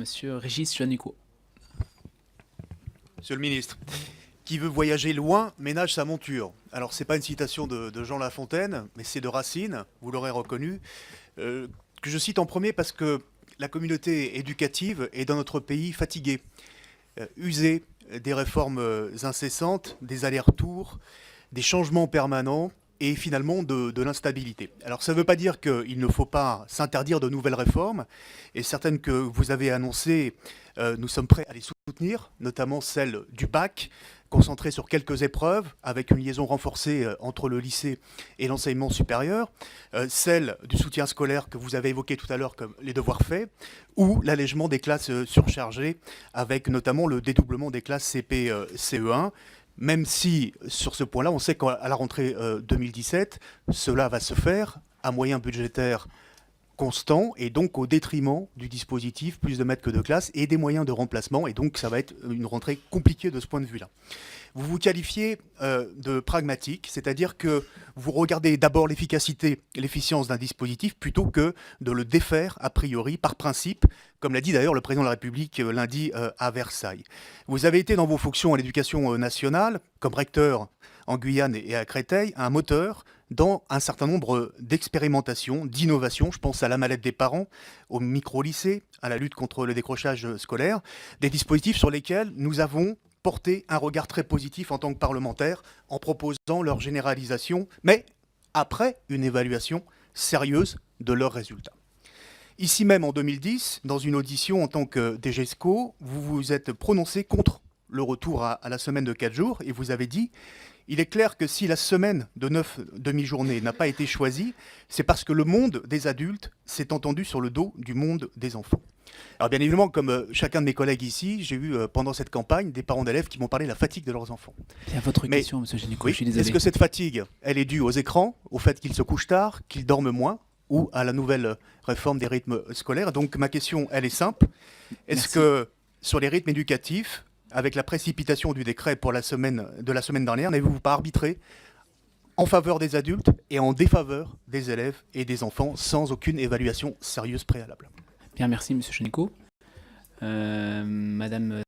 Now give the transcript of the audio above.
Monsieur Régis Juanico. Monsieur le ministre, qui veut voyager loin ménage sa monture. Alors, c'est pas une citation de Jean La Fontaine, mais c'est de Racine, vous l'aurez reconnu, que je cite en premier parce que la communauté éducative est dans notre pays fatiguée, usée des réformes incessantes, des allers-retours, des changements permanents et finalement de l'instabilité. Alors ça ne veut pas dire qu'il ne faut pas s'interdire de nouvelles réformes, et certaines que vous avez annoncées, nous sommes prêts à les soutenir, notamment celle du bac, concentrée sur quelques épreuves, avec une liaison renforcée entre le lycée et l'enseignement supérieur, celle du soutien scolaire que vous avez évoqué tout à l'heure comme les devoirs faits, ou l'allègement des classes surchargées, avec notamment le dédoublement des classes CP, CE1, même si, sur ce point-là, on sait qu'à la rentrée 2017, cela va se faire à moyens budgétaires constants et donc au détriment du dispositif, plus de maîtres que de classe, et des moyens de remplacement. Et donc, ça va être une rentrée compliquée de ce point de vue-là. Vous vous qualifiez de pragmatique, c'est-à-dire que vous regardez d'abord l'efficacité et l'efficience d'un dispositif plutôt que de le défaire a priori par principe, comme l'a dit d'ailleurs le président de la République lundi à Versailles. Vous avez été dans vos fonctions à l'éducation nationale, comme recteur en Guyane et à Créteil, un moteur dans un certain nombre d'expérimentations, d'innovations. Je pense à la mallette des parents, au micro-lycée, à la lutte contre le décrochage scolaire, des dispositifs sur lesquels nous avons porté un regard très positif en tant que parlementaire en proposant leur généralisation, mais après une évaluation sérieuse de leurs résultats. Ici même en 2010, dans une audition en tant que DGESCO, vous vous êtes prononcé contre le retour à la semaine de 4 jours et vous avez dit: il est clair que si la semaine de 9 demi-journées n'a pas été choisie, c'est parce que le monde des adultes s'est entendu sur le dos du monde des enfants. Alors bien évidemment, comme chacun de mes collègues ici, j'ai eu pendant cette campagne des parents d'élèves qui m'ont parlé de la fatigue de leurs enfants. C'est à votre question, Monsieur Juanico, Oui, je suis désolé. est-ce que cette fatigue, elle est due aux écrans, au fait qu'ils se couchent tard, qu'ils dorment moins, ou à la nouvelle réforme des rythmes scolaires? Donc ma question, elle est simple. Est-ce Merci. que sur les rythmes éducatifs, avec la précipitation du décret pour la semaine dernière, n'avez-vous pas arbitré en faveur des adultes et en défaveur des élèves et des enfants sans aucune évaluation sérieuse préalable? Bien, merci Monsieur Juanico. Madame